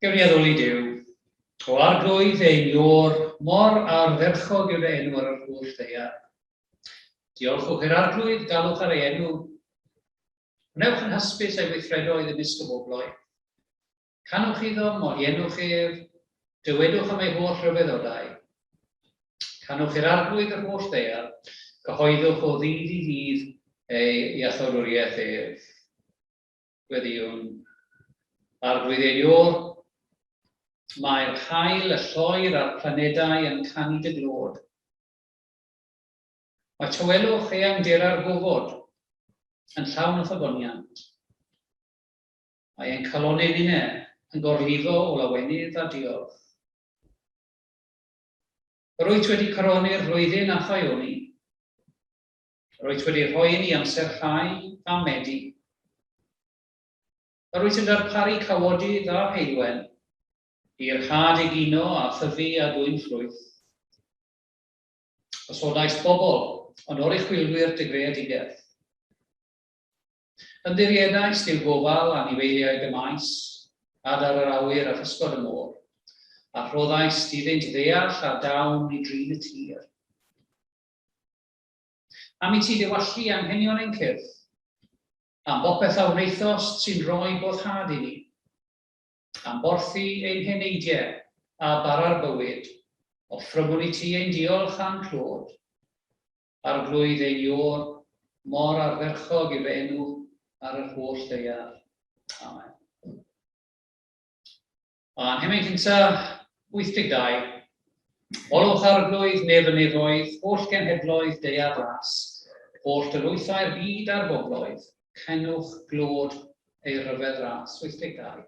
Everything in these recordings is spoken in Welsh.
Gewniaddol i Duw, o arglwydd ein ior, mor ardderchog yw'r enw ar yr holl ddaear. Diolchwch i'r arglwydd, galwch ar ei enw. Wnewch yn hysbys ei weithredoedd ymysg y bobloedd. Canwch iddo, moriennwch ef, dywedwch am ei holl rhyfeddodau. Canwch i'r arglwydd yr holl ddaear, cyhoeddwch o ddydd i ddydd ei iathorwriaeth ef. Gweddiwn, arglwydd ein ior, mae'r haul, y lloer a'r planedau yn canu dy glod. Mae tywelwch ei amdera'r gofod yn llawn o ffaboniant. Mae ein calonyn unau yn gorlifo o lawenydd a diolch. Yr wyt wedi coroni'r flwyddyn a thaioni. Yr wyt wedi rhoi ni amser rhai a medi. Yr wyt yn darparu cawodydd a heilwen i'r had egino a thyfu a dwy'n ffrwyth. Osodais bobl, ond o'r eich chwilwyr dy greadigaeth. Ymddiriedais diw gofal anifeiliaid y maes, adar yr awyr a physgod y môr, a rhoddais diddynt ddeall a dawn i drin y tir. Am i ti ddewallu anghenion ein cyrff, am bopeth a wneithos sy'n rhoi boddhad i ni, am borthu ein heneidiau a bara'r bywyd, offrymwn i ti ein diolch a'n clod, arglwydd ein ior, mor ardderchog yw'r enw ar yr holl ddaear. Amen. A'n hemyn cyntaf, 82. Olwch arglwydd nef y nefoedd, holl genhedloedd deiar ras, holl dylwythau'r byd a'r bobloedd, cenwch glod ei rhyfedd ras. 82.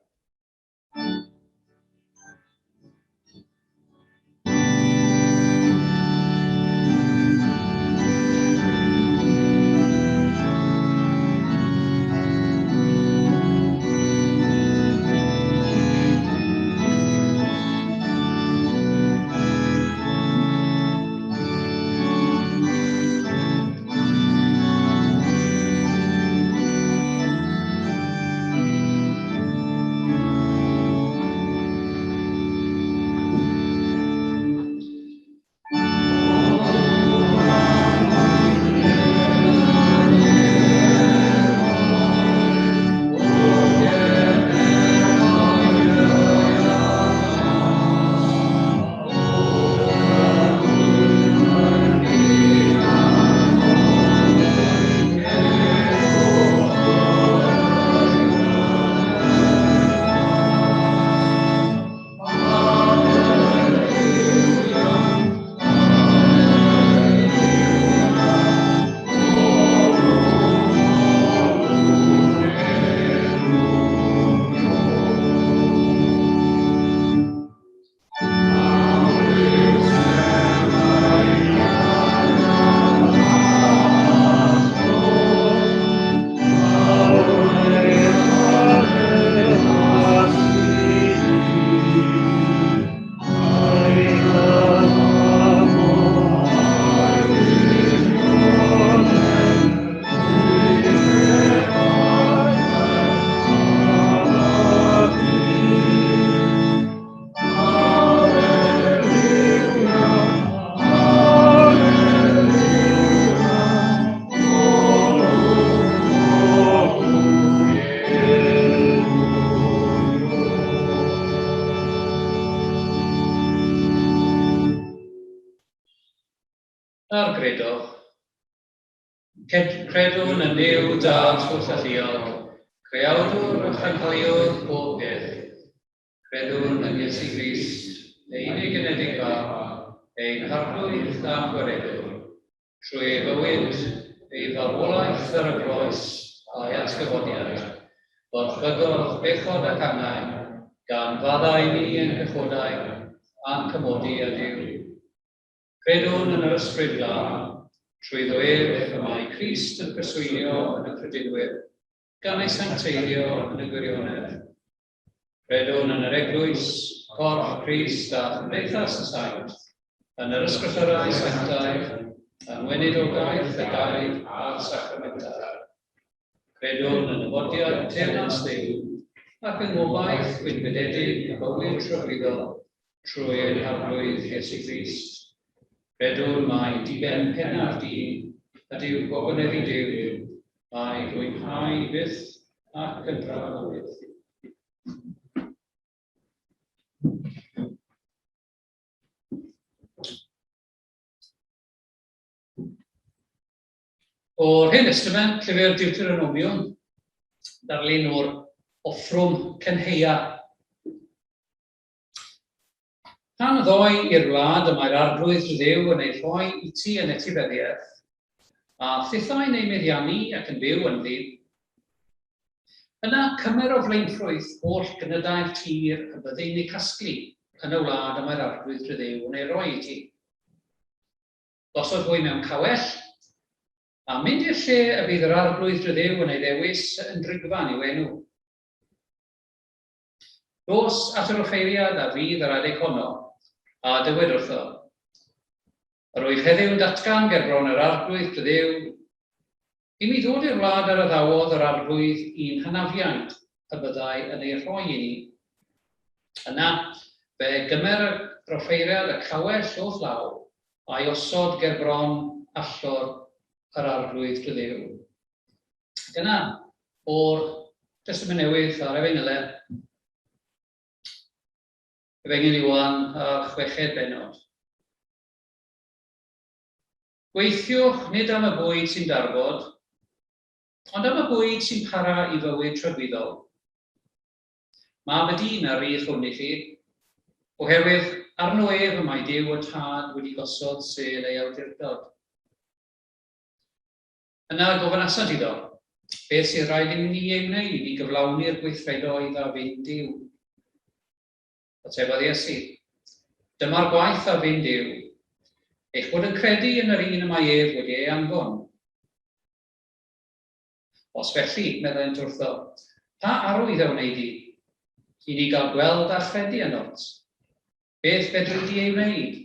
Credwn yn Duw dad twllaffiog, creawdwr a chanhaliwr pob peth. Credwn yn Iesu Grist, ei unig unedig fawr, ein harglwydd a chwaredwr, trwy ei fywyd, ei farwolaeth ar y groes a'i atgyfodiad, bod bygodd bechod ac angau, gan faddau ni yn cychodau, a'n cymodi a Duw. Credwn yn yr ysbryd glân, trwy ddwyr y mae Crist yn perswynio yn y credinwyr, gan ei sancteiddio yn y gwirionedd. Credwn yn yr eglwys, corff Crist a chymdeithas y saint, yn yr ysgrythurau sanctaidd, yn weinidogaeth y gair a'r sacramentau. Credwn yn y fodiad teyrnas Duw, ac yn ngobaith gwynfydedig a bywyd trwyddol trwy ein harglwydd Iesu Grist. Credwn mai diben penna'r dyn ydyw gofynedd i Duw a'i rwynhau byth ac yn brawd. O'r Hen Testament, llyfr Deuteronomion, darlun o'r offrwm cynheia. Pan ddoi i'r wlad y mae'r arglwydd Dduw yn ei rhoi i ti yn etifeddiaeth, a thithau'n ei meddiannu ac yn byw ynddi, yna cymer o flaenffrwyth oll gynydau'r tir y byddai'n ei casglu yn y wlad y mae'r arglwydd Dduw yn ei rhoi i ti. Gosod hwy mewn cawell, a mynd i'r lle y bydd yr arglwydd Dduw yn ei ddewis yn drigfan i'w enw. Dos at yr offeiriad a fydd yr adeg honno, a dywed wrtho. Yr oedd heddiw'n datgan ger bron yr arglwydd Dduw, i mi ddod i'r wlad ar addawodd yr arglwydd i'n hanafiaid y byddai yn ei rhoi i ni. Yna, fe gymer yr offeiriad y cawell o llaw a'i osod ger bron allor yr arglwydd Dduw. Dyna o'r Testament Newydd ar Efengylau. Efengyl Iwan a 6 bennod. Gweithiwch nid am y bwyd sy'n darfod, ond am y bwyd sy'n para i fywyd trygwyddol. Mab y dyn ar rhych hwn i chi, oherwydd arno ef y mae Duw y Tad wedi gosod sel ei awdurdod. Yna gofynasant iddo, beth sy'n rhaid i ni ei wneud i gyflawni'r gweithredoedd a fynd Duw. Atebodd Iesu, dyma'r gwaith a fynd Duw, eich bod yn credu yn yr un y mae ef wedi ei anfon. Os felly, meddai'n wrtho, pa arwydd a wneud i ni gael gweld a chredu yno't? Beth fedrwyd i ei wneud?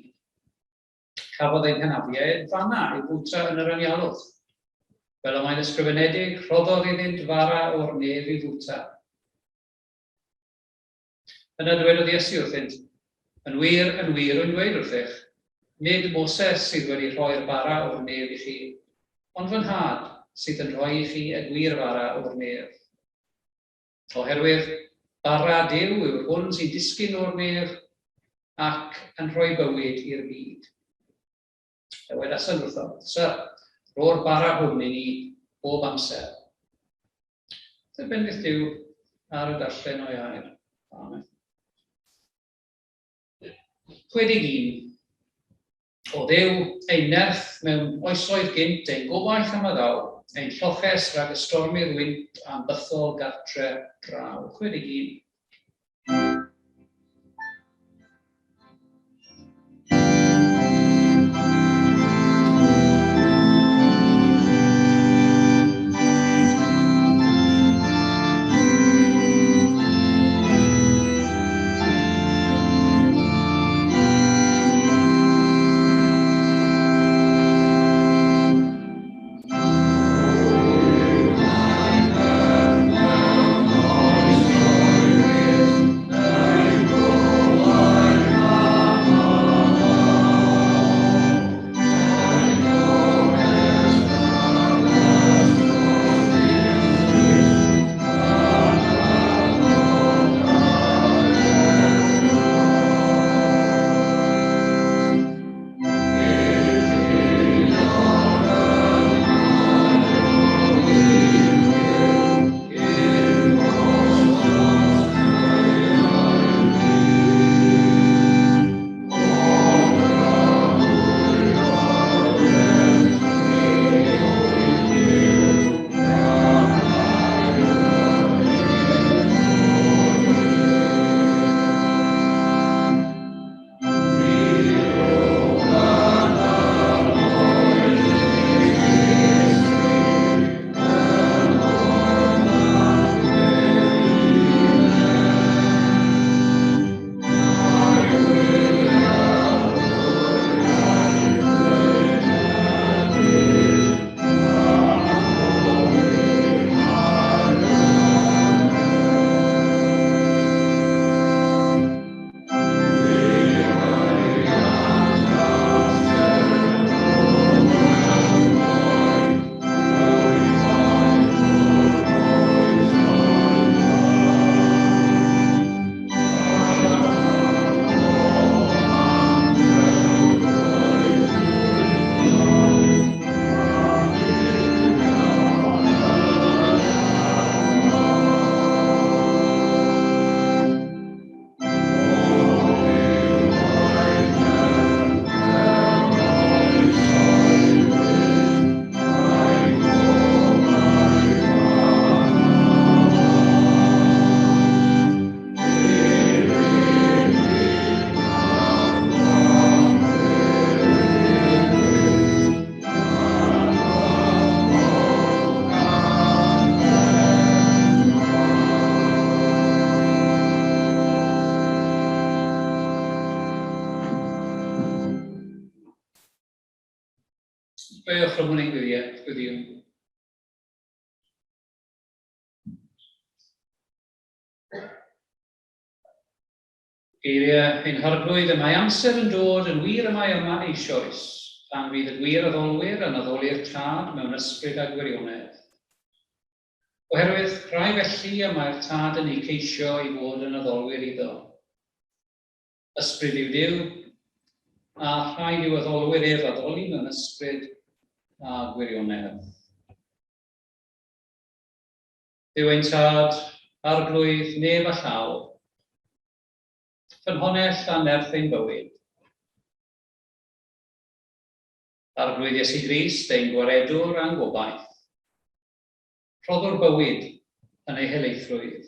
Cafodd ein hanafiaid fanna ei fwtra yn yr anialwch. Fel y mae'n ysgrifenedig, rhoddodd iddynt fara o'r nef i fwta. Yna dwedodd Iesu wrthynt, yn wir yn dweud wrthych, nid Moses sydd wedi rhoi'r bara o'r nef i chi, ond fy nhad sydd yn rhoi i chi y gwir bara o'r nef. Oherwydd, bara Duw yw'r hwn sy'n disgyn o'r nef ac yn rhoi bywyd i'r byd. Wedason wrtho, Syr, ro'r bara hwn i ni bob amser. Bendydd Duw ar y darllen o'i air. Amen. 61. O Dduw ein nerth mewn oesoedd gynt ein gobaith am y ddaw, ein lloches rhag ystormi'r wynt am bythol gartre draw. 61. Amen. Beth from winning with you. Geiriau ein harglwydd y mae amser yn dod yn wir y mae yma eisoes, pan fydd y gwir addolwyr yn addoli'r tad mewn ysbryd a gwirionedd. Oherwydd rhai felly y mae'r tad yn ei ceisio i fod yn addolwyr iddo. Ysbryd yw Duw, a rhaid yw addolwyr ef addoli mewn ysbryd a gwirionedd. Dyw ein tad, arglwydd, neb a llaw, ffynhonnell a nerth ein bywyd. Arglwydd Iesu Grist ein gwaredwr a'n gobaith. Rhoddwr bywyd yn ei helaethrwydd.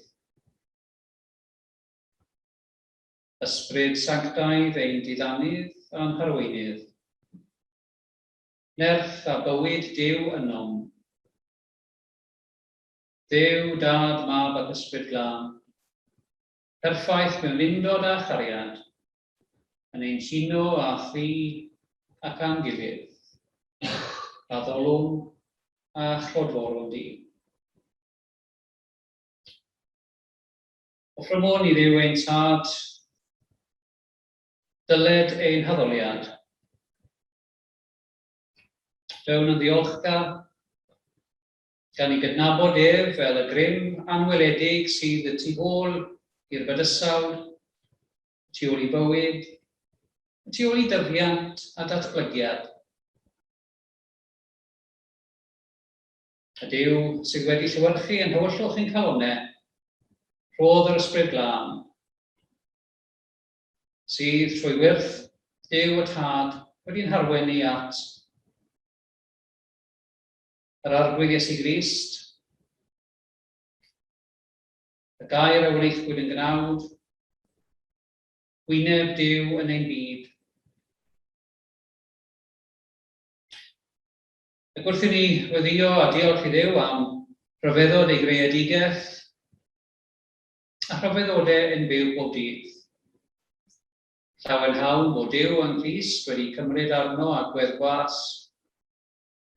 Ysbryd sanctaidd ein diddanydd a'n harweinydd. Nerth a bywyd Duw ynom. Duw, Dad, Mab ac Ysbryd Glân, perffaith mewn undod a chariad, yn ein huno a thi ac a'n gilydd, a ddolwm a chlodforol di. Offrymon i Dduw ein tad, dyled ein haddoliad. Fewn yn ddiolchgar, gan i gydnabod ef fel y grym anweledig sydd y tu ôl i'r bydysawd, tu ôl i bywyd, tu ôl i dyfiant a datblygiad. Y Duw sydd wedi llywyrchu yn hywyllwch ein calonnau, rhodd yr Ysbryd Glân, sydd trwy wyrth Duw y Tad wedi'n harwen ni at yr arglwydd Iesu Grist, y gair a wnaethpwyd yn gnawd, wyneb Duw yn ein byd. Ac wrth i ni weddio a diolch i Dduw am rhyfeddod ei greadigaeth a rhyfeddodau yn byw bob dydd. Llawen hawn bod Duw yn Crist wedi cymryd arno a gweddgwas,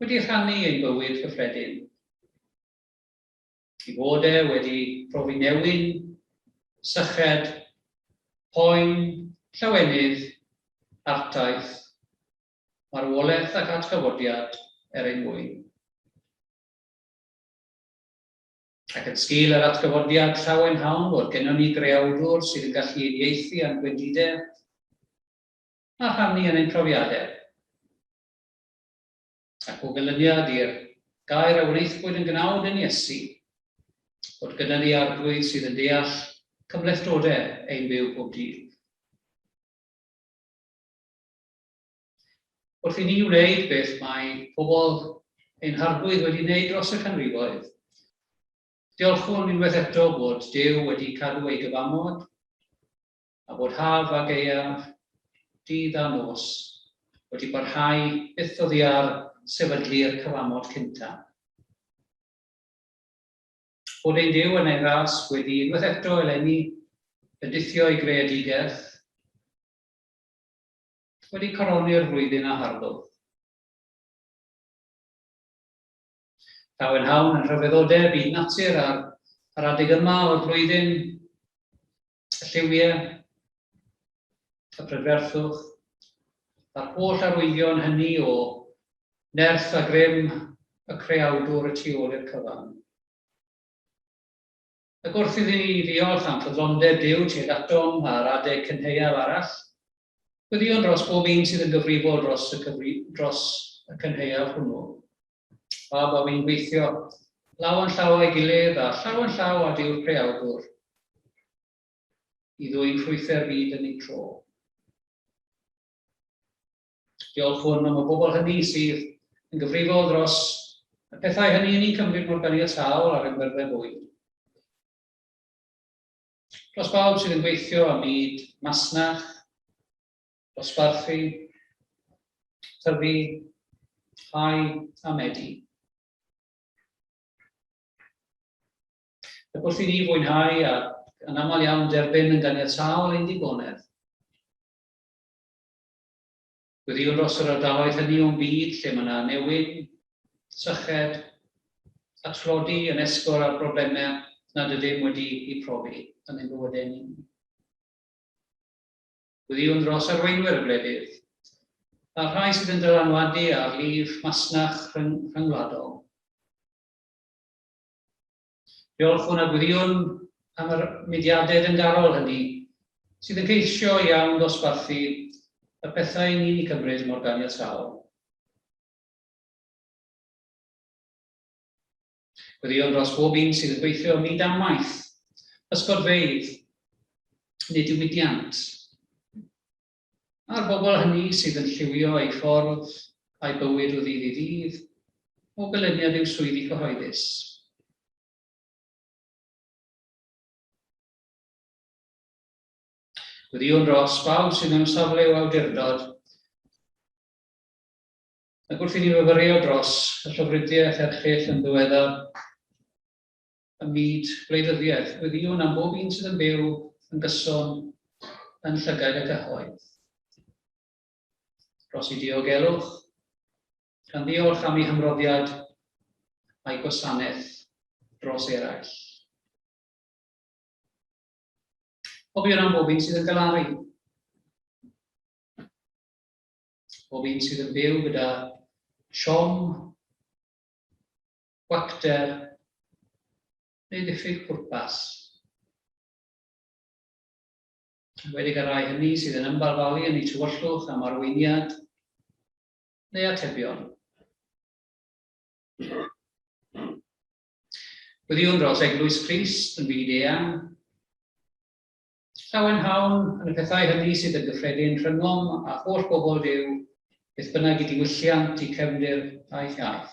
wedi rhannu ein bywyd cyffredin. I fod e wedi profi newyn, syched, poen, llawenydd, artaeth, marwolaeth ac atgyfodiad ein mwyn. Ac yn sgil yr atgyfodiad llawen hawn bod gennym ni greawdwr sydd yn gallu uniaethu a'n gwendidau a rhannu yn ein profiadau. Ac o gylyniad i'r gair a wnaethpwyd yn gnawd yn Iesu, bod gyda ni arglwydd sydd yn deall cymlethdodau ein byw bob dydd. Wrth i ni wneud beth mae pobl ein harglwydd wedi wneud dros y canrifoedd, diolchwn unwaith eto bod Duw wedi cadw ei gyfamod a bod haf a gaeaf, dydd a nos wedi barhau byth oddi ar sefydlu'r cyfamod cyntaf. Bod ein Duw yn ei ras wedi unwaith eto eleni bydithio ei greadigaeth, wedi coroni'r flwyddyn a harddwch. Llawen hawn yn rhyfeddodau byd natur ar adeg yma o'r flwyddyn, y lliwiau, y prydferthwch, a'r holl arwyddion hynny o nerth a grym y creawdwr y tu ôl i'r cyfan. Ac wrth iddyn ni ddiolch am ffyddlondeb Duw tuag atom a'r adeg cynheuaf arall, gwyddion dros bob un sydd yn gyfrifol dros y cynheuaf hwnnw. A bod fi'n gweithio law yn llaw a'i gilydd a llaw yn llaw a Duw'r creawdwr i ddwy'n ffrwythau'r byd yn ei tro. Diolch hwn am y bobl hynny sydd yn gyfrifol dros y pethau hynny yn ei cymryd mor ganiataol ar ymwyrddau bwyd. Dros bawb sydd yn gweithio am byd masnach, dosbarthu, tyfu, hau a medi. Ac wrth i ni fwynhau a yn aml iawn derbyn yn ganiataol ein digonedd. Gwyddiwn dros yr ardaloedd hynny o'n byd lle mae yna newid, syched, a tlodi yn esgor ar broblemau nad ydym wedi eu profi yn ein bywydau ni. Gwyddiwn dros arweinwyr y gwledydd, a rhai sydd yn dylanwadu ar lif masnach rhyngwladol. Diolch hwn a gwyddiwn am yr mudiadau yn garol hynny, sydd yn ceisio iawn dosbarthu y pethau ni'n ei cymryd mor ganiataol. Gwyddiwn dros bob un sydd yn gweithio ym myd amaeth, ysgolfeydd, neu diwydiant. A'r bobl hynny sydd yn lliwio eu ffordd a'i bywyd o ddydd i ddydd, o gelyniad i'w swyddi cyhoeddus. Gwyddiwn dros bawb sydd mewn safle o awdurdod, ac wrth i ni fyfyrio dros y llofruddiaeth erchyll yn ddiweddar y myd gwleidyddiaeth, gwyddiwn am bob un sydd yn byw yn gyson yn llygaid y cyhoedd. Dros ei diogelwch, gan ddiolch am ei hymroddiad a'i gwasanaeth dros eraill. Cofiwn am bob un sydd yn galaru. Bob un sydd yn byw gyda siom, wacter, neu ddiffyg pwrpas. Wedi rai hynny sydd yn ymbalfalu yn eu tywyllwch am arweiniad neu atebion. Gwyddiwn dros Eglwys Crist yn byd eang, llawen hawn yn y pethau hynny sydd yn gyffredin rhyngom a holl bobl Duw, beth bynnag i diwylliant i cefndir a'i iaith.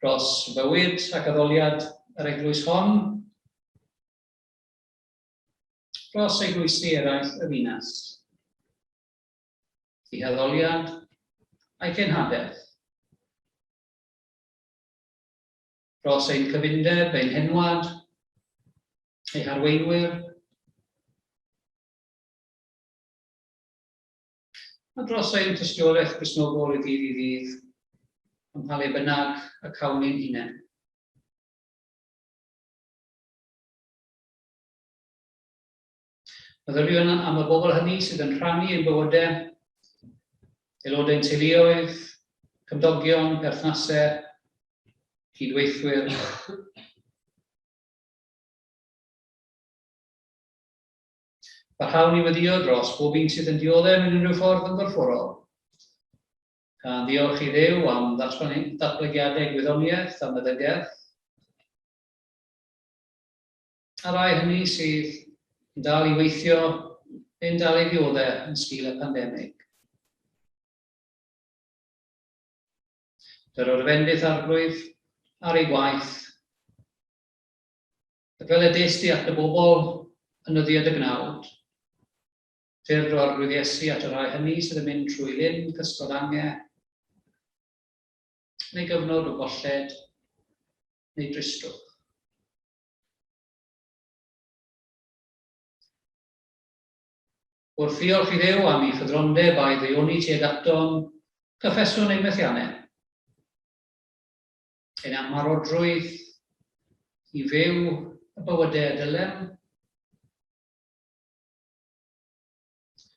Dros fywyd ac addoliad yr eglwys hon, dros eglwysi eraill y ddinas. I addoliad a'i cenhadaeth. Dros ein cyfundeb, ein henwad, ei harweinwyr, a dros ein tystiolaeth Gristnogol y ddydd i ddydd, am pa le bynnag y cawn ni'n hunain. Meddyliwn am y bobl hynny sydd yn rhannu ein bywydau, aelodau'n teuluoedd, cymdogion, perthnasau, cydweithwyr. Parhawn i weddio dros bob un sydd yn dioddef yn unrhyw ffordd yn gorfforol. Gan ddiolch i Dduw am datblygiadau gwyddoniaeth a meddygaeth. A rai hynny sydd yn dal i weithio neu'n dal i ddioddau yn sgil y pandemig. Dyr o'r fendith arglwydd ar ei gwaith. Ac fel edest i at y bobl yn yddiad y gnawd, ffurf o'r arglwyddesu at y rai hynny sydd yn mynd trwy lyn cysgodangau, neu gyfnod o golled, neu dristwch. Wrth ddiolch i Dduw am ei ffyddrondeb a'i ddeioni tuag atom, cyffeswn ein methiannau. Ein amarodrwydd i fyw y bywydau dylem.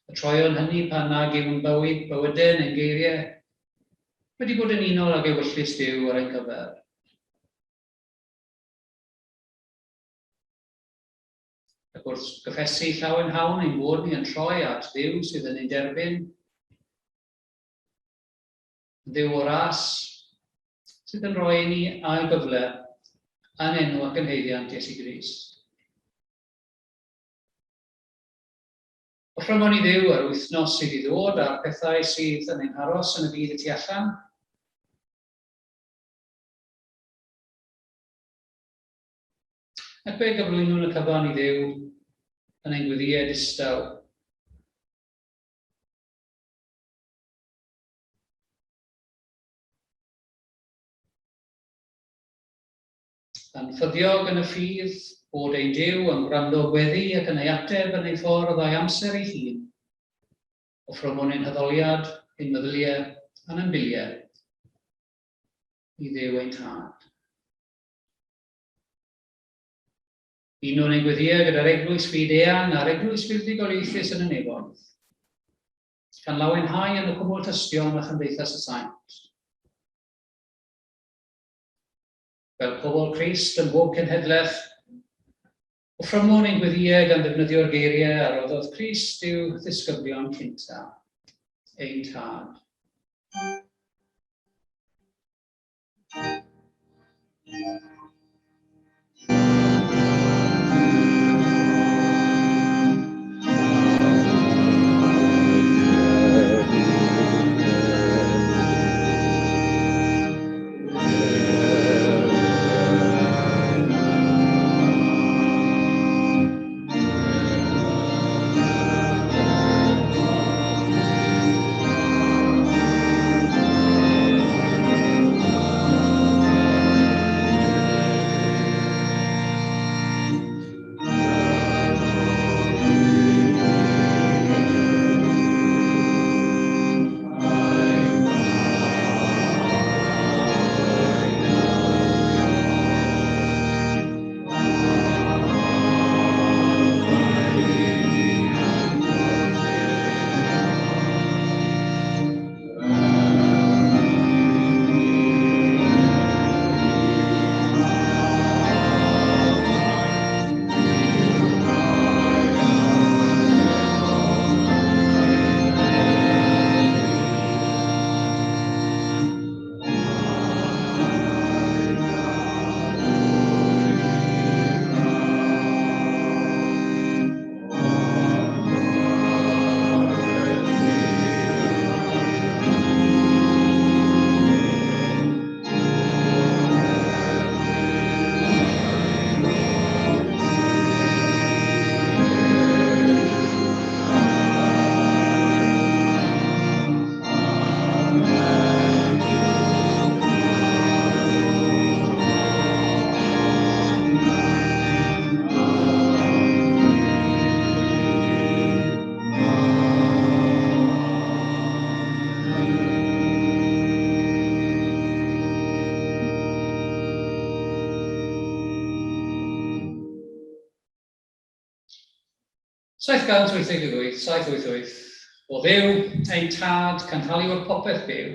Y troion hynny pan nag yw'n bywydau neu'n geiriau wedi bod yn unol ag ewyllus Duw ar ein cyfer. Ac wrth gyffesu llawen hawn ein bod ni yn troi at Dduw sydd yn ein derbyn, Dduw o ras, sydd yn rhoi i ni ail gyfle yn enw ac yn haeddiant Iesu Grist. Offrymon i Dduw ar wythnos sydd i ddod a'r pethau sydd yn ein aros yn y byd y tu allan. Ac fe gyflwynwn y cyfan i Dduw yn ein gwyddiau distaw. Yn ffyddiog yn y ffydd bod ein Duw yn gwrando gweddi ac yn ei ateb yn ei ffordd a'i amser ei hun. o ffrwm o'n ein hyddoliad, ein meddyliau, a'n ambiliau, i Dduw ein tad. Un o'n ein gweddiau gyda'r eglwys byd eang a'r eglwys buddugoliaethus yn y nefoedd, gan lawenhau yn y cwbl tystion a chymdeithas y saint. Fel pobl Crist yn bob cenhedlaeth, o ffrymon ein gweddiau gan ddefnyddio'r geiriau a roddodd Crist i'w ddisgyblion cynta, ein tad. Saith gant 88, 788, o Dduw, ein tad, canhaliwr popeth byw,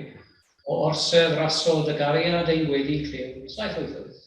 o orsedd rasod y gariad ein gweddi cliw, 788.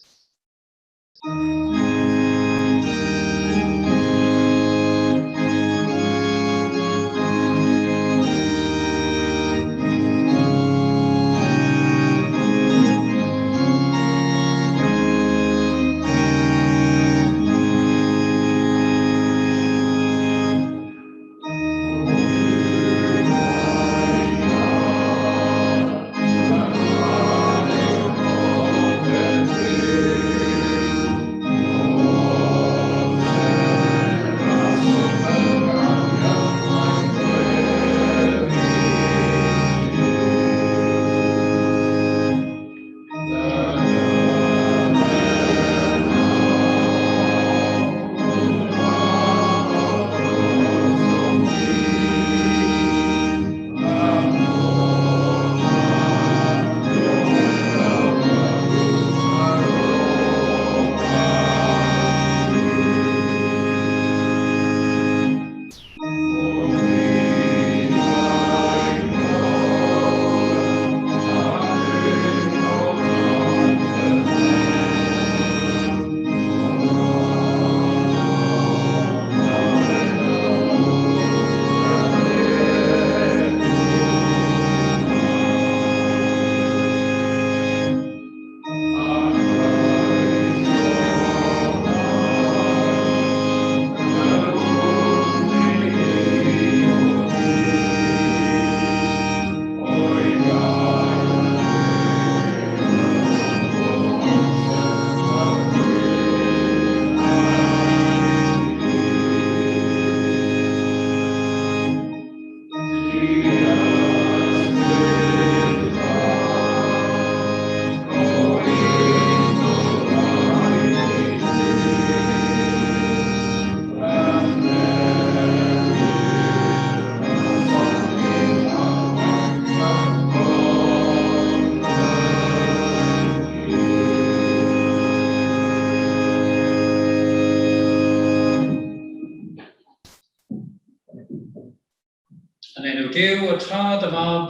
Duw, y Tad, y Mab,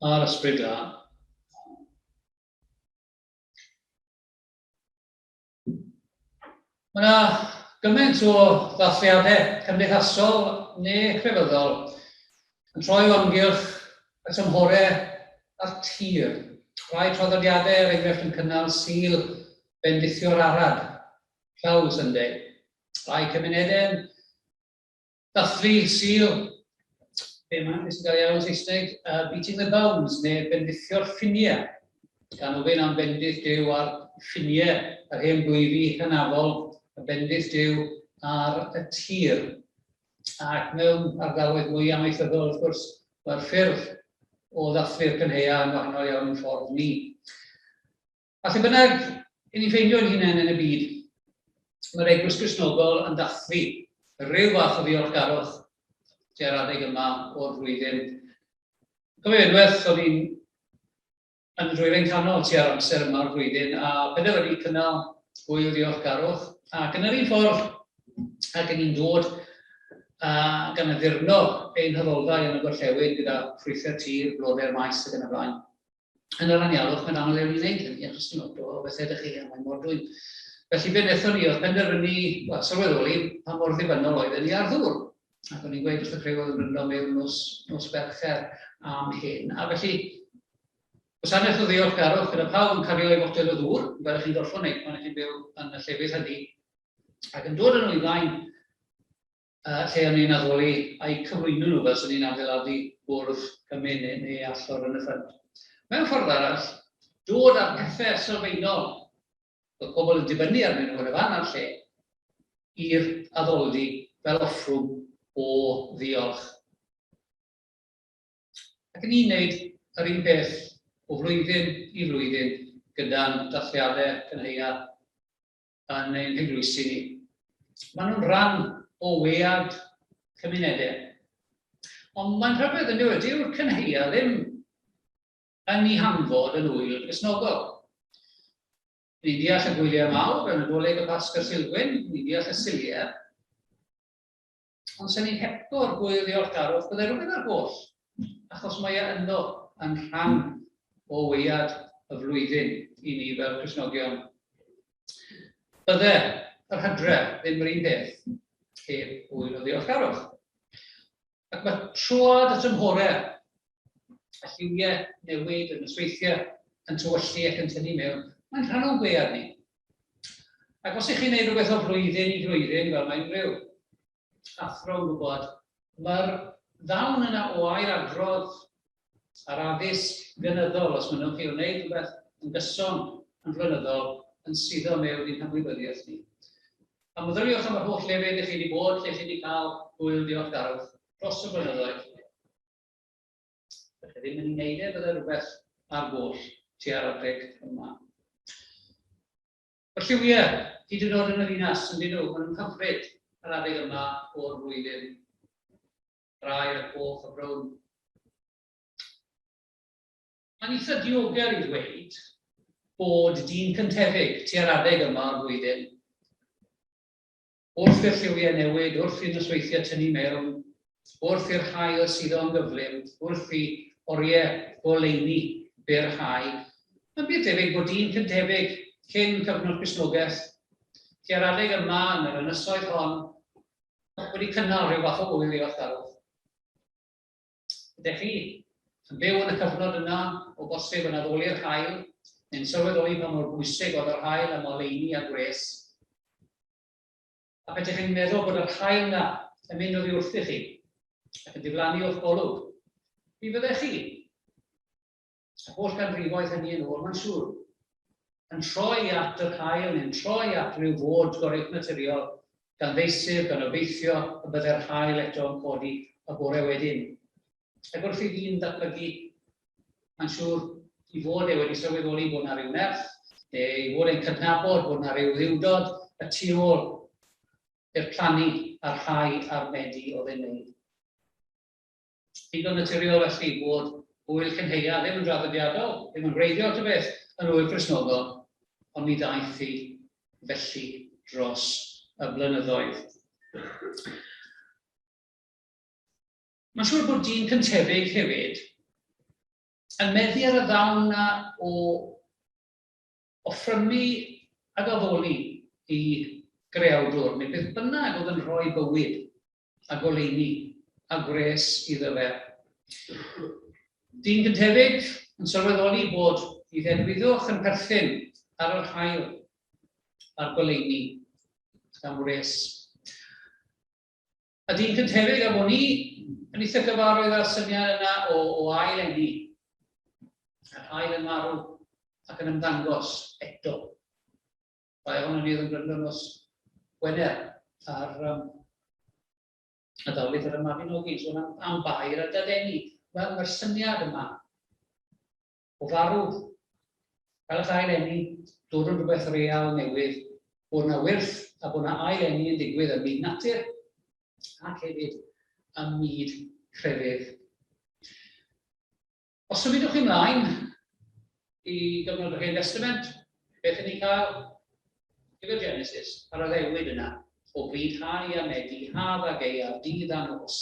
a'r Ysbryd Glân. Mae yna gymaint o ddathliadau cymdeithasol neu crefyddol yn troi o amgylch y tymhorau a'r tir. Rhai traddodiadau, er enghraifft yn cynnal Sul Bendithio'r Arad, Llaw Sunday. Rhai cymunedau yn dathlu Sul, be mae'n sy'n cael ei alw'n Saesneg, Beating the Bounds neu Bendithio'r Ffiniau, gan ofyn am bendith Duw ar ffiniau yr hen blwyfi hynafol, y bendith Duw ar y tir. Ac mewn ardaloedd mwy amaethyddol, wrth gwrs, mae'r ffyrdd o ddathlu'r cynheia yn wahanol iawn yn ffordd ni. A lle bynnag, i ni ffeindio'n hunain yn y byd, mae'r Eglwys Gristnogol yn dathlu rhyw fath o ddiolchgarwch tua'r adeg yma o'r flwyddyn. Cofio unwaith, o'n i'n yn y dwyrain canol tua'r amser yma o'r flwyddyn, a penderfynu cynnal gwyl ddiolchgarwch. Ac yn yr un ffordd, ac yn ni'n dod gan addurno ein hyddoldau yn y gorllewin gyda ffrwythau tir, blodau'r maes ac yn y blaen. Yn yr anialwch, mae'n anodd iawn i wneud hynny, achos dim ond o bethau ydych chi, a mae'n mor dwyn. Felly be wnaethon ni oedd penderfynu, sylweddoli, pa mor ddibynnol oedden ni ar ddŵr. Ac o'n i'n gweud wrth y creu oedd yn ryndo mewn nos Fercher am hyn. A felly, gwasanaeth o ddiolchgarwch gyda pawb yn cario ei fodel o ddŵr, fel chi'n gorffo wneud pan ych chi'n byw yn y llefydd hynny, ac yn dod yn o'i flaen lle o'n i'n addoli a'i cyflwyno nhw fel sy'n ni'n adeiladu bwrdd cymuned neu allor yn y ffynd. Mewn ffordd arall, dod â'r pethau sylfaenol oedd pobl yn dibynnu arnyn nhw yn y fan ar lle i'r addoldy fel offrwm o ddiolch. Ac yn ni'n gwneud yr un peth o flwyddyn i flwyddyn gyda'n dathliadau cynheia yn ein heglwysi ni. Maen nhw'n rhan o wead cymunedau. Ond mae'n rhyfedd yn dweud, yw'r cynheia ddim yn ei hanfod yn wyl Gristnogol. Ni'n deall y gwyliau mawr yn y Doleg y Pasg Silgwyn, ni'n deall y siliau. Ond sy'n ni'n hepgo'r gwyl ddiolchgarwch, byddai rhywbeth ar goll, achos mae yno yn rhan o wead y flwyddyn i ni fel Gristnogion. Byddai yr hydref ddim yr un peth heb gwyl o ddiolchgarwch. Ac mae troad y tymhorau, y lliwiau newid yn y sweithiau yn tywyllu ac yn tynnu mewn, mae'n rhan o'n gwead ni. Ac os ych chi'n gwneud rhywbeth o flwyddyn i flwyddyn, fel mae'n rhyw athro yn gwybod, mae'r ddawn yna o air adrodd a'r addysg gynyddol, os maen nhw'n chi wneud rhywbeth yn gyson yn flynyddol, yn suddo mewn i'n hymwybyddiaeth ni. A meddyliwch am yr holl lefydd ych chi wedi bod, lle chi wedi cael gwyl diolchgarwch dros y blynyddoedd. Ydych chi ddim yn ei wneud e, byddai rhywbeth ar goll tua'r adeg yma. Yr lliwiau, hyd yn oed yn y ddinas, yn dyn nhw, maen nhw'n hyfryd yr adeg yma o'r flwyddyn. Braidd y coch y brown. Mae'n eitha diogel i ddweud bod dyn cyntefig tua'r adeg yma o'r flwyddyn. Wrth i'r lliwiau newid, wrth i'r nosweithiau tynnu mewn, wrth i'r haul sydd o'n gyflym, wrth i oriau o leini berhau. Mae'n byd debyg bod dyn cyntefig cyn cyfnod Cristnogaeth, tua'r adeg yma yn yr ynysoedd hon, wedi cynnal rhyw fath o wyl ddiolchgarwch. Ydych chi yn byw yn y cyfnod yna o bosib yn addoli'r haul, neu'n sylweddoli pa mor bwysig oedd yr haul am oleuni a gwres. A ydych chi'n meddwl bod yr haul yna yn mynd oddi wrthych chi ac yn diflannu o'ch golwg. Mi fyddech chi, y holl ganrifoedd hynny yn ôl, mae'n siŵr, yn troi at yr haul neu'n troi at ryw fod gorau naturiol gan ddeisir, gan obeithio y byddai'r haul eto yn codi y bore wedyn. Ac wrth i ddyn datblygu, mae'n siŵr i fod e wedi sylweddoli bod yna ryw nerth, neu i fod e'n cydnabod bod yna ryw ddiwdod y tu ôl i'r plannu a'r rhai a'r medu o ddynnu. Digon naturiol felly bod hwyl cynheia ddim yn draddodiadol, ddim yn greiddiol ta beth yn hwyl Cristnogol, ond mi daeth hi felly dros y blynyddoedd. Mae'n siŵr bod dyn cyntefig hefyd yn meddu ar y ddawn yna o offrymu ac addoli I greawdwr, neu beth bynnag oedd yn rhoi bywyd a goleuni a gwres iddo fe. Dyn cyntefig yn sylweddoli bod I ddedwyddwch yn perthyn ar yr hael a'r goleuni am wres. A dyn cyntefig am o'n ni yn eitha gyfarwydd â'r syniad yna o ail enni. A'r hael yn marw ac yn ymddangos eto. Bai hwn yn iddyn gwrando nos Wener ar adawlydd yr Mabinogi, so am bair a dadeni. Mae'r syniad yma o farw, cael eich ail enni, dod yn rhywbeth real newydd, bod yna wyrth a bod yna ail enni yn digwydd ym myd natur ac hefyd ym myd crefydd. Os symudwch chi ymlaen I gyfnod yr Hen Testament, beth yn ei cael? Llyfr Genesis, ar y ddewyd yna, o bryd hau a medi, haf a gaeaf, dydd a nos.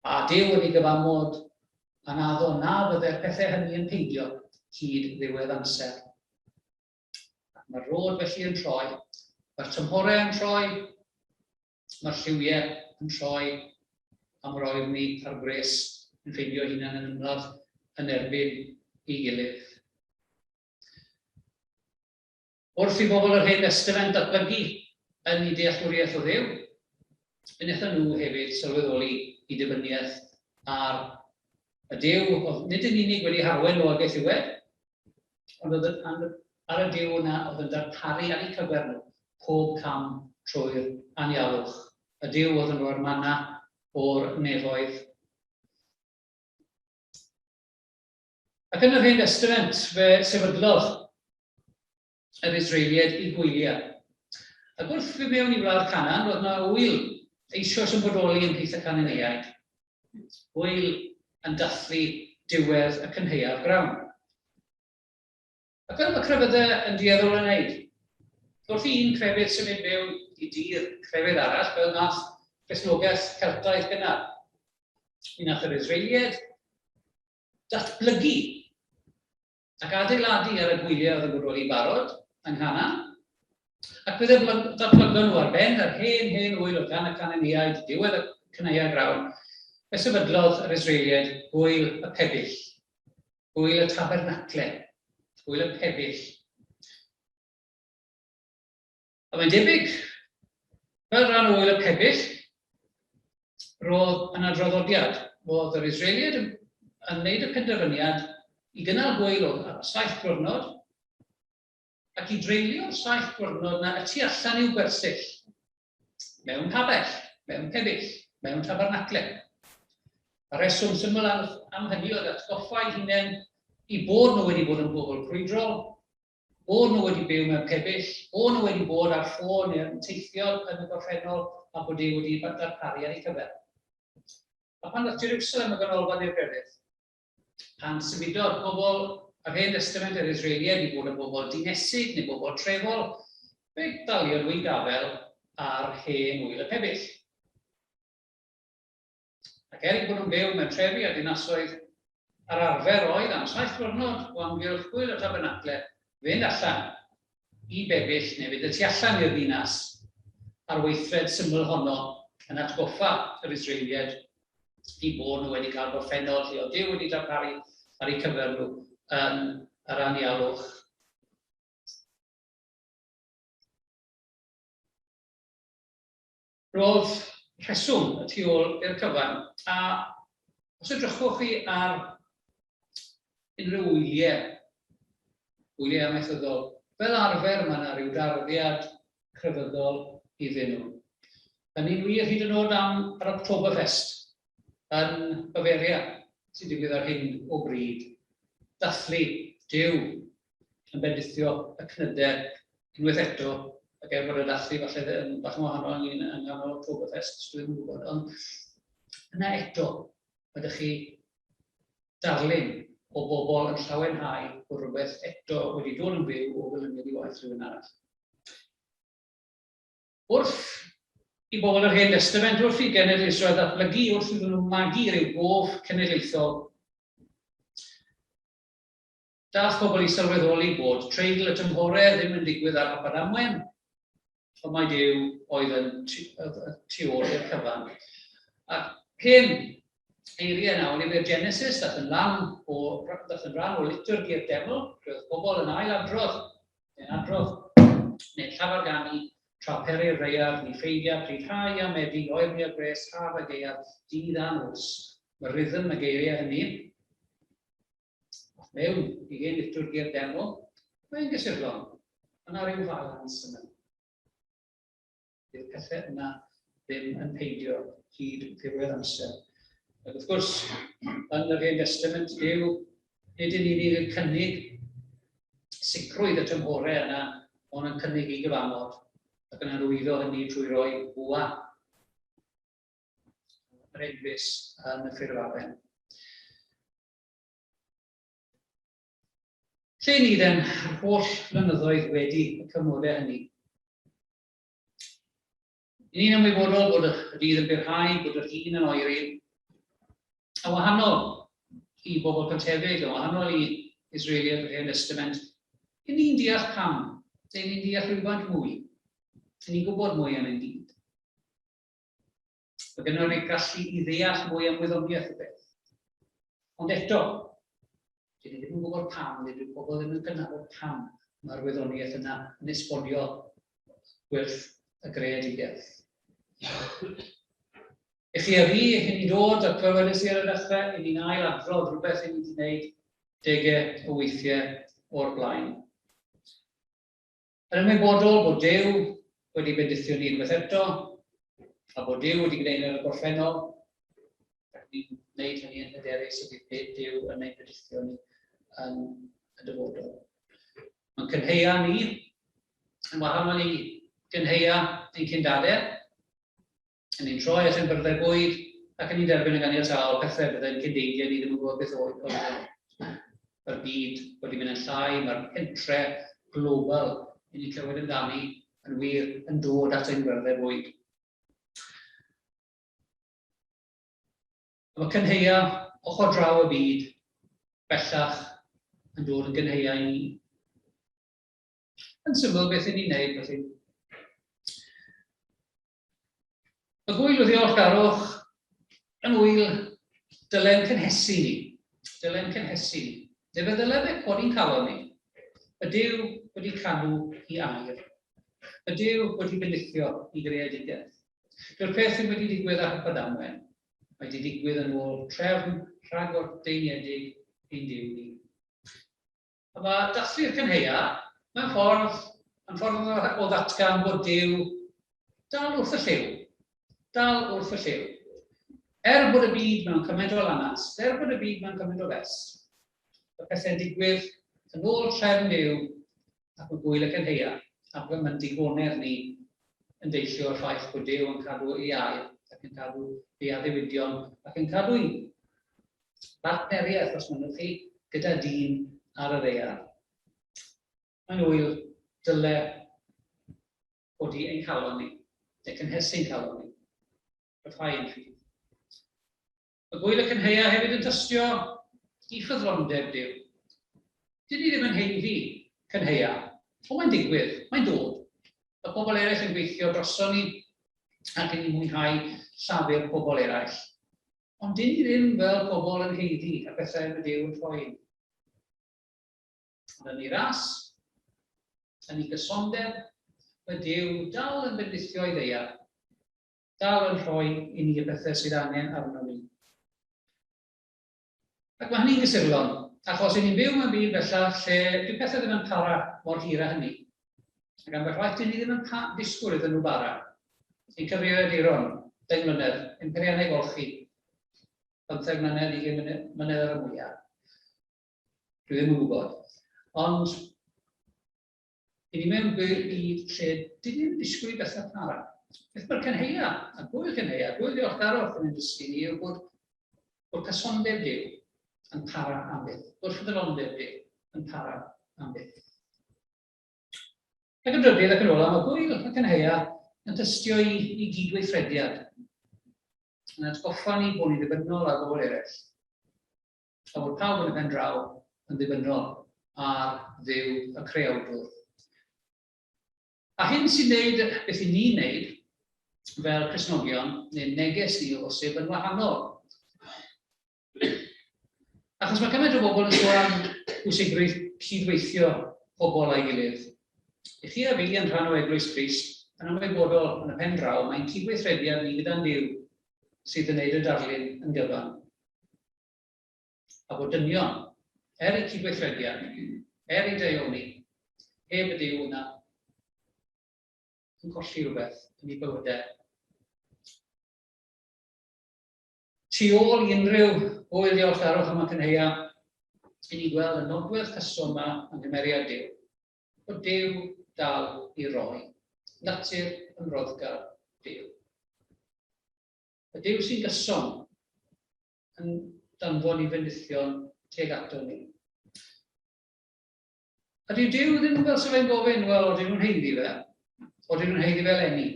A Duw yn ei gyfamod, a naddo na fydde'r pethau hynny yn peidio hyd ddiwedd amser. Mae'r rôd felly yn troi, mae'r tymhorau yn troi, mae'r lliwiau yn troi, am roi'r ni ar gres yn ffeindio hunain yn ymladd yn erbyn ei gilydd. Wrth I bobl yr Hen Testament datblygu yn ei dealltwriaeth o Dduw, wnaethon nhw hefyd sylweddoli I dibyniaeth ar y Duw, oedd nid yn unig wedi harwen o agaeth iwed, ond oedd ar y Duw yna oedd yn darparu ar eu cyfer nhw pob cam trwy'r anialwch. Y Duw oedd yn rhoi'r manna o'r nefoedd. Ac yn yr Hen Testament, fe sefydlodd yr Israeliad I gwyliau. Ac wrth fi mewn I wlad Canan, roedd yna wyl eisoes yn bodoli yn Pith y Cananeuaid. Wyl yn dathlu diwedd y cynheua'r grawn. Ac yn y crefyddau yn dueddol yn wneud. Wrth I un crefydd symud mewn I dir crefydd arall, fel nath Cristnogaeth Celtaidd gynnar. Mi nath yr Israeliad datblygu ac adeiladu ar y gwyliau oedd yn bodoli barod yng Nghanan, ac bydd datblygon nhw ar ben yr hen wyl o gan y Cananeuaid, diwedd y cynheua'r grawn, fe sefydlodd yr Israeliad hwyl y pebyll, hwyl y tabernacle, hwyl y pebyll. A mae'n debyg, fel rhan o hwyl y pebyll, roedd yna draddodiad bod yr Israeliad yn gwneud y penderfyniad I gynnal hwyl o 7 diwrnod, ac I dreulio'r 7 diwrnod yna y tu allan i'w gwersyll, mewn pabell, mewn pebyll, mewn tabernacle. A reswm syml am hynny oedd atgoffa I hunain I bod nhw wedi bod yn bobl crwydrol, bod nhw wedi byw mewn pebyll, bod nhw wedi bod ar ffôn neu'n teithio yn y gorffennol a bod Duw wedi darparu ar ei cyfer. A pan ddath Jerusalem y ganolfan i'r grefydd, pan symudodd bobl yr Hen Testament yr Israeliad I bod yn bobl dinesig neu bobl trefol, fe daliodd nhw I gafel ar hen wyl y pebyll. Ac bod nhw'n byw mewn trefi a dinasoedd, ar arfer oedd am 7 diwrnod o amgylch hwyl y tabernacle, fynd allan I bebyll neu fynd y tu allan i'r ddinas a'r weithred syml honno yn atgoffa yr Israeliad I bod nhw wedi cael gorffennol lle oedd Duw wedi darparu ar eu cyfer nhw yn yr anialwch. Roedd rheswm y tu ôl i'r cyfan, a os edrychwch chi ar unrhyw wyliau amaethyddol, fel arfer mae yna rhyw darddiad crefyddol iddyn nhw. Hynny'n wir hyd yn oed am yr Oktoberfest yn Bavaria, sy'n digwydd ar hyn o bryd. Dathlu Duw yn bendithio y cnydau unwaith eto, ac bod y dathlu falle yn bach yn wahanol yn ganol Oktoberfest, dwi'n yn gwybod, ond yna eto, ydych chi darlun o bobl yn llawenhau o rhywbeth eto wedi dod yn byw o felyniad I waith rhywun arall. Wrth I bobl yr Hen Testament wrth i genedlaethau ddatblygu wrth iddyn nhw magu rhyw gof cenedlaethol. Dath pobl i sylweddoli bod treigl y tymhorau ddim yn digwydd ar Aberdamen, ond mae Duw oedd yn tu ôl i'r cyfan. Ac hyn eiriau nawr i fe'r Genesis, dath yn rhan o liturgi'r deml, roedd pobl yn ailadrodd, neu llafar tra peri'r reiaf, ni ffeindiau, pryd rhai a medi, oerni a gres, haf a geaf, dydd a nos. Mae rhythm y geiriau hynny. Mewn i hen liturgi'r deml, mae'n gysurlon. Yna rhyw falans yna. Bydd pethau yna ddim yn peidio hyd ddiwedd amser. Ac wrth gwrs, yn yr Hen Testament, Duw nid yn unig yn cynnig sicrwydd y tymhorau yna, ond yn cynnig I gyfamod, ac yn arwyddo hynny trwy roi bwa yr enfus yn y ffurfafen. Lle ni then, yr holl flynyddoedd wedi y cymodau hynny. Ni'n ymwybodol bod y dydd yn birhau, bod yr hun yn oeri, a wahanol I bobl cyntefig, a wahanol I Israeliad yr Hen Testament, I ni'n deall pam, dyn ni'n deall rhywbeth mwy. Ni'n gwybod mwy am ein byd. Mae gennym ni gallu I ddeall mwy am wyddoniaeth y beth. Ond eto, dyn ni ddim yn gwybod pam, neu dwi'n pobl ddim yn gynnabod pam mae'r wyddoniaeth yna yn esbonio gwyrth y greadigaeth. I chi a fi, hyn I ddod a clywedais I ar y dechrau, I ni'n ailadrodd rhywbeth I ni wedi gwneud degau o weithiau o'r blaen. Yn ymwybodol bod Duw wedi bendithio ni unwaith eto, a bod Duw wedi gwneud yn y gorffennol, ac ni'n gwneud hynny yn hyderus ydy beth Duw yn gwneud bendithio ni yn y dyfodol. Mae'n cynheia ni, yn wahanol I cynheia ein cyndadau, yn ein troi at ein byrddau bwyd, ac yn ein derbyn yn ganiataol pethau byddai'n cyndeidiau ni ddim yn gwybod beth oedd. Mae'r byd wedi mynd yn llai, mae'r pentref global I ni clywed amdani yn wir yn dod at ein byrddau bwyd. Mae cynheia ochr draw y byd, bellach, yn dod yn gynheia I ni. Yn syml beth I ni'n neud, felly. Y gwyl o ddiolchgarwch yn wyl dylen cynhesu ni. Dylen cynhesu ni. Ne fe ddylem eich bod i'n cael ni. Y Duw wedi cadw I air. Y Duw wedi bendithio I greadigaeth. Dyw'r peth sydd wedi digwydd ar Aberdamen. Mae wedi digwydd yn ôl trefn rhagor deiniedig ein Duw ni. A mae dathlu'r cynheia, mae'n ffordd o ddatgan bod Duw dal wrth y lliw. Dal wrth y lliw. Bod y byd mewn cymaint o lanas, bod y byd mewn cymaint o fest, y pethau'n digwydd yn ôl trefn Duw ac yn gwyl y cynheia, ac mae'n digonedd ni yn deillio'r ffaith bod Duw yn cadw ei air, ac yn cadw ei addewidion, ac yn cadw ei bartneriaeth, os mae'n chi, gyda dyn ar y ddaear. Mae'n wyl dyle bod ein calon ni, neu cynhesu'n calon ni, rhaid yn chi. Y gwyl y cynheia hefyd yn tystio I chyfrondeb Duw. Dyn ni ddim yn heiddi cynheia, ond mae'n digwydd, mae'n dod. Y pobl eraill yn gweithio droson ni ac yn mwynhau llafur pobl eraill. Ond dyn ni ddim fel pobl yn heiddi a bethau y Duw yn rhoi. Ond yn ei ras, yn ei gysondeb, y Duw dal yn bendithio I ddeia, dal yn rhoi I ni y bethau sydd angen arno ni. Ac mae hynny'n gysurlon, achos ni'n byw mewn byd bellach lle dyw pethau ddim yn para mor hir â hynny. Ac am bethau ni ddim yn disgwyl iddyn nhw bara. Ni'n cyfrio Duron, 10 mlynedd, imperiannau golchi, 15 mlynedd, 20 mlynedd ar y mwyaf. Dwi ddim yn gwybod. Ond, ni mewn byd lle dyn ni'n disgwyl I bethau para. Beth mae'r cynheia, a gwyl cynheia, gwyl ddiolchgarwch yn dysgu ni yw bod cysondeb Duw yn para am byth. Bod ffyddlondeb Duw yn para am byth. Ac yn drydydd ac yn ola, mae gwyl y cynheia yn tystio i gydweithrediad. Yn atgoffa ni bod ni ddibynnol ar bobl eraill. A bod pawb yn y pen draw yn ddibynnol ar Dduw y Creawdwr. A hyn sy'n gwneud beth i ni'n gwneud fel Cristnogion, neu neges ni o bosib yn wahanol. Achos mae cymaint o bobl yn sôn am bwysigrwydd cydweithio pobl a'i gilydd. I chi a fi yn rhan o Eglwys Crist, yn ymwybodol yn y pen draw, mae'n cydweithrediad ni gyda'n Dduw sydd yn gwneud y darlun yn gyfan. A bod dynion, i cydweithrediad, i deioni, heb y Dduw yna, yn colli rhywbeth yn ei bywydau. Tu ôl i unrhyw hwyl diolchgarwch yma cynheia, i ni gweld y nodwedd cyson yma yn gymeriad Duw. Bod Duw dal i roi. Natur yn roddgar Duw. Y Duw sy'n gyson yn danfon i fendithion tuag ato ni. A dyw Duw ddim fel sef e'n gofyn, wel, oedden nhw'n heiddi fe. Oedden nhw'n heiddi fel enni.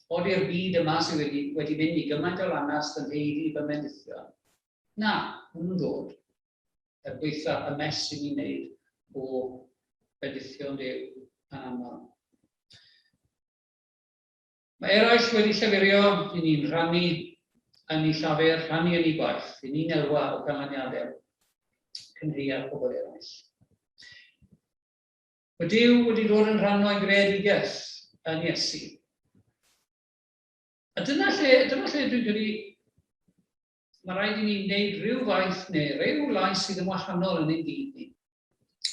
Oeddi'r byd yma sydd wedi mynd i gymaint o lanast yn heiddi fy mendithion. Na, nhw'n dod. Er gweitha y mes sy'n ni'n gwneud o bendithion Duw yn aml. Mae eraill wedi llefurio i ni'n rhannu yn ei llafur, rhannu yn ei gwaith, i ni'n elwa o ganlyniadau cynheia pobl eraill. Mae Duw wedi dod yn rhan o'i greadigaeth yn Iesu. A dyna lle dwi'n credu, mae rhaid i ni wneud rhyw faith neu rhyw lais sydd yn wahanol yn ein byd ni.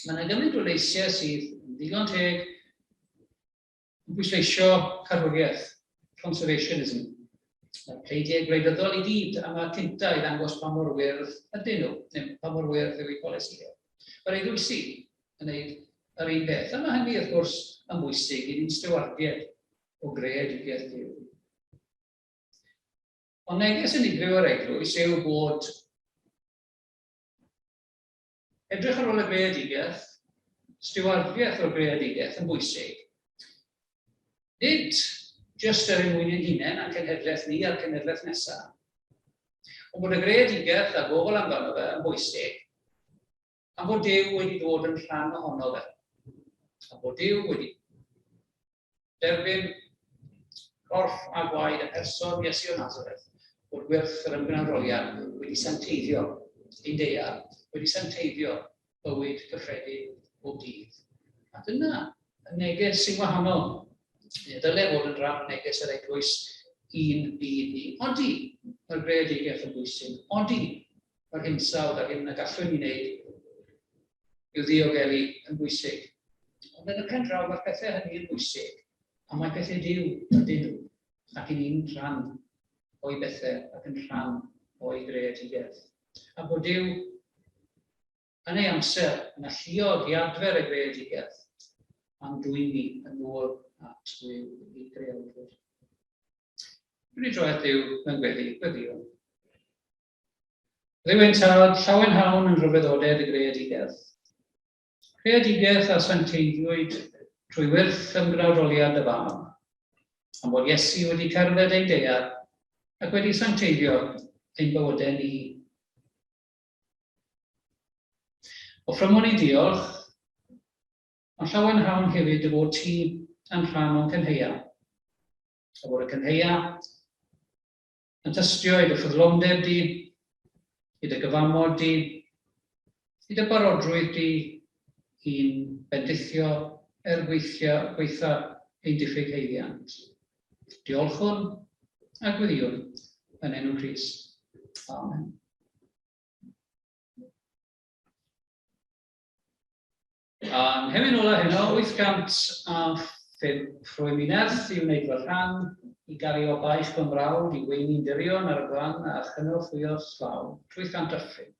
Mae yna gymaint o leisiau sydd yn ddigon teg yn bwysleisio carwriaeth, conservationism. Mae'r pleidiau gwleidyddol i gyd, a mae'r cynta i ddangos pa mor wyrdd ydyn nhw, neu pa mor wyrdd yw eu polisi. Mae'r eglwysi yn gwneud yr un beth. A mae hynny, wrth gwrs, yn bwysig i ni'n stewardiad o greadigaeth Duw. Ond neges yn unrhyw o'r eglwys yw bod edrych ar ôl y greadigaeth, stewardiaeth o'r greadigaeth yn bwysig. Nid jyst er mwyn ein hunain a'n cenhedlaeth ni a'r cenhedlaeth nesaf. Ond bod y greadigaeth a gofal amdano fe yn bwysig, a bod Duw wedi dod yn rhan ohono fe. A bod Duw wedi derbyn corff a gwaed y person Iesu o Nazareth, bod gwirth yr ymgynghoriad wedi santeiddio ein deiar, wedi santeiddio bywyd cyffredin bob dydd. A dyna y neges sy'n wahanol. Dyle fod yn rhan neges yr eglwys un byd ni. Odi, mae'r greadigaeth yn bwysig. Odi, mae'r hinsawdd a hyn y gallwn ni wneud i'w ddiogelu yn bwysig. Ond yn y pen draw mae'r pethau hynny yn bwysig. A mae pethau Duw ydyn nhw. Ac i ni'n rhan o'i bethau ac yn rhan o'i greadigaeth. A bod Duw yn ei amser yn alluog i adfer y greadigaeth am dwy'n ni yn ôl at Duw i greawdwr. Dwi'n ei droed Duw mewn gweddion. Rhywun tad llawen hawn yn rhyfeddodau y greadigaeth. Creadigaeth a santeiddiwyd trwy wyrth ymgrawdoliad y fam, am bod Iesu wedi cerdded ein deiar ac wedi santeiddio ein bywydau ni. O ffrymon i diolch, ond llawen hawn hefyd y bod ti yn rhan o'n cynheia. A bod y cynheia yn tystio i dy ffyddlondeb di, i dy gyfamod di, i dy barodrwydd di, i'n bendithio gweitha ein diffyg heiddiant. Diolchwn a gweddiwn yn enw Crist. Amen. Yn hemyn ola heno, 805 rhwyminedd i wneud fel rhan i gario baich fy mrawd i weini'n dirion ar y glan a chynnwrthwyo slaw. 805.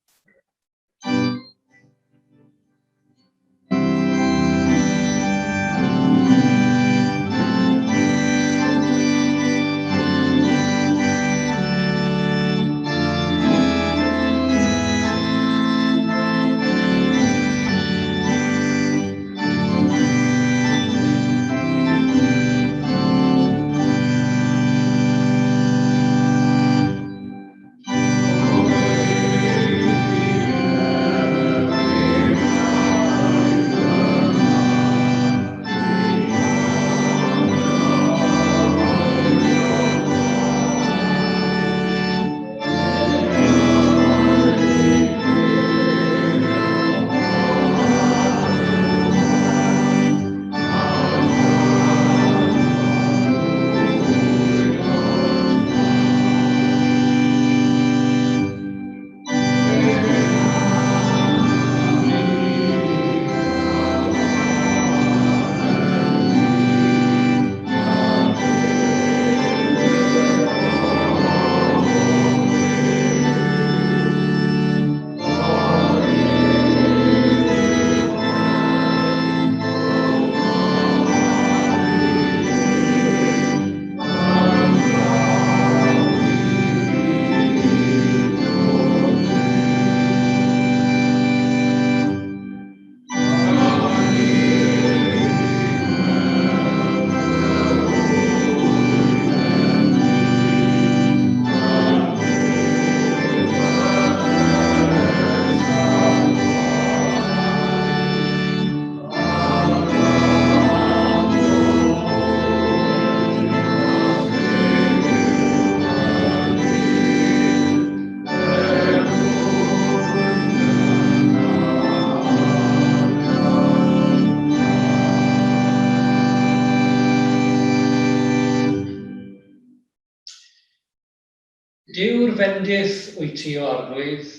Dyw'r fendith wyt ti o arglwydd,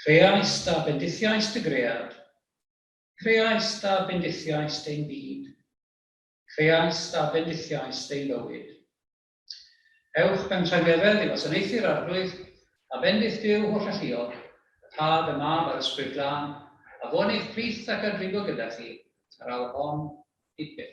creais da bendithiais dy gread, creais da bendithiais dein byd, creais da bendithiais dein bywyd. Ewch ben trengefedd i wasanaethu'r arglwydd, a bendith Duw holl alluog, y Tad, y Mab a'r Ysbryd Glân, a fo'n eich plith ac adrigo gyda chi, ar awr hon, hyd byth.